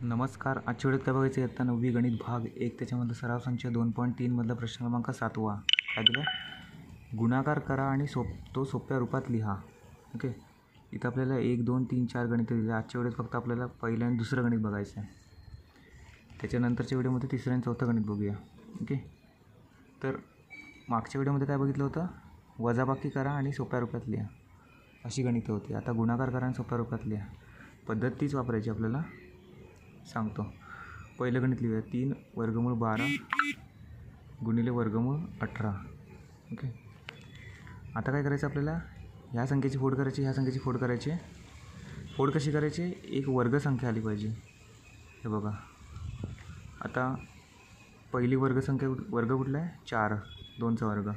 नमस्कार. आजच्या वेळेत काय बघायचं आहे? आता 9वी गणित भाग 1 त्याच्यामधला सराव संच 2.3 मधला प्रश्न क्रमांक 7वा. काय दिलं? गुणाकार करा आणि तो सोप्या रूपात लिहा. ओके. इथं आपल्याला 1 2 3 4 गणित दिले. आजच्या वेळेत फक्त आपल्याला पहिलं आणि दुसरं गणित बघायचं आहे. त्याच्यानंतरच्या व्हिडिओमध्ये तिसरं आणि चौथं गणित बघूया. ओके. तर मागच्या व्हिडिओमध्ये काय बघितलं होतं? वजाबाकी करा आणि सोप्या रूपात लिहा अशी गणितं होती. आता गुणाकार करा आणि सोप्या रूपात लिहा. पद्धत तीच वापरायची आपल्याला. सांगतो. पहिलं गणित लिहूया. 3 वर्गमूळ 12 गुणिले वर्गमूळ 18. ओके. आता काय करायचं आपल्याला? ह्या संख्येची फोड करायची, ह्या संख्येची फोड करायची. फोड कशी करायची? एक वर्गसंख्या आली पाहिजे. हे बघा, आता पहिली वर्गसंख्या वर्ग कुठला आहे? 4. 2चा वर्ग.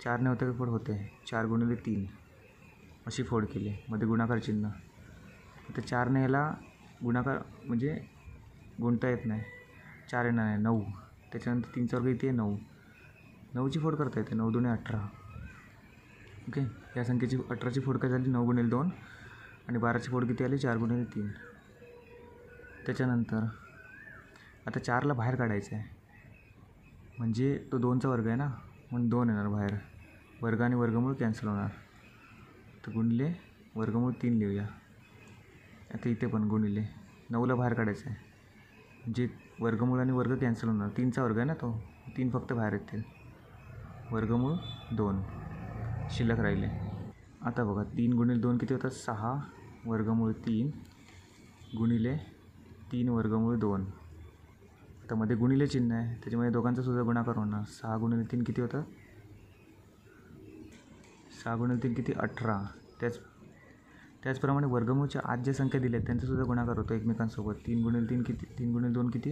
4 ने होते का फोड? होते. 4 गुणिले 3 अशी फोड केली. मध्ये गुणाकार चिन्ह. आता 4ने ह्याला गुणाकार म्हणजे गुणता येत नाही. 4 येणार नाही. 9. त्याच्यानंतर 3चा वर्ग इथे 9. 9ची फोड करता येते. 9 दुणे 18. ओके. या संख्येची 18ची फोड काय झाली? 9 गुणिले 2. आणि 12ची फोड किती आली? 4 गुणिले 3. त्याच्यानंतर आता 4ला बाहेर काढायचं आहे. म्हणजे तो 2चा वर्ग आहे ना, म्हणून 2 येणार बाहेर. वर्ग आणि वर्गमूळ कॅन्सल होणार. तर गुणिले वर्गमूळ 3 लिहूया. आता इथे पण गुणिले 9ला बाहेर काढायचं आहे. म्हणजे वर्गमूळ आणि वर्ग कॅन्सल होणार. 3चा वर्ग आहे ना तो. 3 फक्त बाहेर येतील. वर्गमूळ 2 शिल्लक राहिले. आता बघा, 3 गुणिले 2 किती होतात? 6 वर्गमूळ 3 गुणिले 3 वर्गमूळ 2. आता मध्ये गुणिले चिन्ह आहे, त्याच्यामुळे दोघांचा सुद्धा गुणाकार होणार. 6 गुणिले 3 किती होतात? 6 गुणिले 3 किती? 18. त्याचप्रमाणे वर्गमूळच्या आत ज्या संख्या दिल्या आहेत त्यांचासुद्धा गुणाकार होतो एकमेकांसोबत. 3 गुणिले 3 किती? 3 गुणिले 2 किती?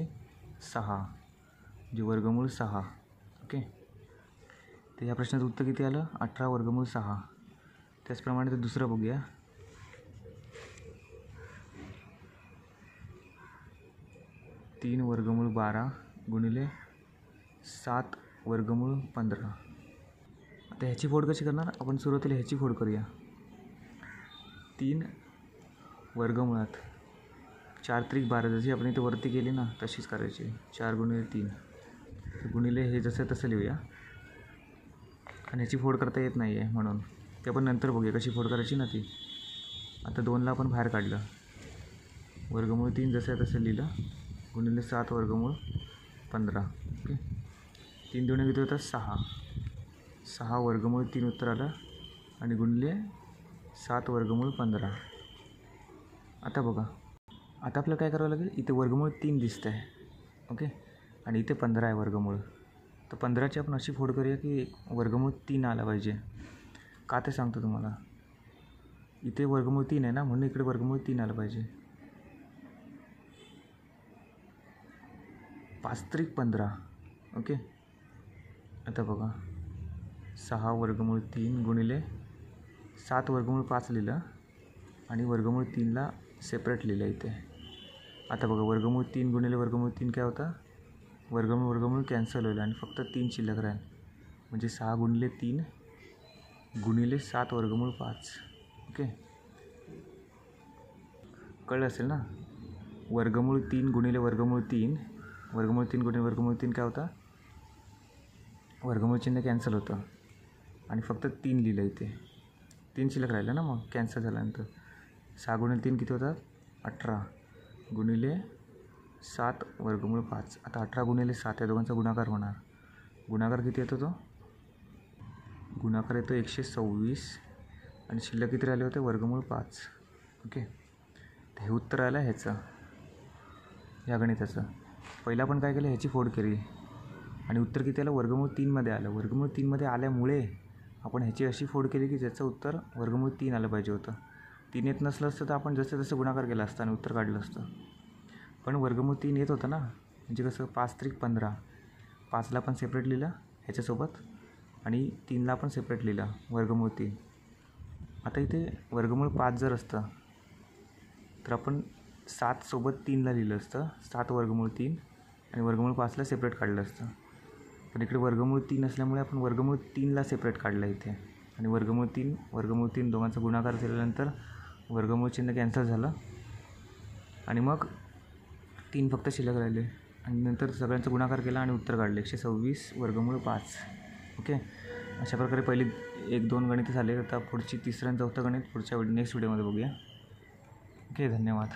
6. म्हणजे वर्गमूळ 6. ओके. तर ह्या प्रश्नाचं उत्तर किती आलं? 18 वर्गमूळ 6. त्याचप्रमाणे तर दुसरं बघूया. 3 वर्गमूळ 12 गुणिले 7 वर्गमूळ 15. आता ह्याची फोड कशी करणार? आपण सुरुवातीला ह्याची फोड करूया. 3 वर्गमुळात 4 त्रिक 12 जशी आपण इथे वरती केली ना तशीच करायची. 4 गुणिले 3 गुणिले हे जसं तसं लिहूया. आणि ह्याची फोड करता येत नाही आहे म्हणून ते आपण नंतर बघूया कशी फोड करायची ना ती. आता 2ला आपण बाहेर काढलं. वर्गमूळ 3 जसं आहे तसं लिहिलं. गुणिले 7 वर्गमूळ 15. ओके. 3 दुणे किती होतात? 6. 6 वर्गमूळ 3 उत्तर आलं. आणि गुणिले 7 वर्गमूळ 15. आता बघा, आता आपल्याला काय करावं लागेल? इथे वर्गमूळ 3 दिसतं आहे. ओके. आणि इथे 15 आहे वर्गमूळ. तर 15ची आपण अशी फोड करूया की वर्गमूळ 3 आला पाहिजे. का ते सांगतो तुम्हाला. इथे वर्गमूळ 3 आहे ना, म्हणून इकडे वर्गमूळ 3 आलं पाहिजे. 5 त्रिक 15. ओके. आता बघा, 6 वर्गमूळ 3 गुणिले 7 वर्गमूळ 5 लिहिलं. आणि वर्गमूळ 3ला सेपरेट लिहिलं इथे. आता बघा, वर्गमूळ 3 गुणिले वर्गमूळ 3 काय होतं? वर्गमूळ कॅन्सल होईल आणि फक्त 3 शिल्लक राहील. म्हणजे 6 गुणिले 3 गुणिले 7 वर्गमूळ 5. ओके. कळलं असेल ना? वर्गमूळ 3 गुणिले वर्गमूळ 3 वर्गमूळ 3 गुणिले वर्गमूळ 3 काय होतं? वर्गमूळ चिन्ह कॅन्सल होतं आणि फक्त 3 लिहिलं इथे. 3 शिल्लक राहिलं ना मग कॅन्सल झाल्यानंतर. 6 गुणिले 3 किती होतात? 18 गुणिले 7 वर्गमूळ 5. आता 18 गुणिले 7 या दोघांचा गुणाकार होणार. गुणाकार किती येतो तो? गुणाकार येतो 126. आणि शिल्लक किती राहिले होते? वर्गमूळ 5. ओके. तर हे उत्तर आलं ह्याचं, ह्या गणिताचं. पहिला आपण काय केलं? ह्याची फोड केली आणि उत्तर किती आलं? वर्गमूळ 3मध्ये आलं. वर्गमूळ 3मध्ये आल्यामुळे आपण ह्याची अशी फोड केली की ज्याचं उत्तर वर्गमूळ 3 आलं पाहिजे होतं. 3 येत नसलं असतं तर आपण जसं तसं गुणाकार केला असता आणि उत्तर काढलं असतं. पण वर्गमूळ 3 येत होतं ना, म्हणजे कसं? 5 त्रिक 15. 5ला पण सेपरेट लिहिलं ह्याच्यासोबत आणि 3ला पण सेपरेट लिहिलं वर्गमूळ 3. आता इथे वर्गमूळ 5 जर असतं तर आपण 7 सोबत 3ला लिहिलं असतं. 7 वर्गमूळ 3 आणि वर्गमूळ 5ला सेपरेट काढलं असतं. पण इकडे वर्गमूळ 3 असल्यामुळे आपण वर्गमूळ 3ला सेपरेट काढलं इथे. आणि वर्गमूळ 3 दोघांचा गुणाकार केल्यानंतर वर्गमूळ चिन्ह कॅन्सल झालं. आणि मग 3 फक्त शिल्लक राहिले आणि नंतर सगळ्यांचा गुणाकार केला आणि उत्तर काढले 126 वर्गमूळ 5. ओके, अशा प्रकारे पहिली 1-2 गणितं झाले. आता पुढची तिसरं आणि चौथं गणित पुढच्या नेक्स्ट व्हिडिओमध्ये बघूया. ओके, धन्यवाद.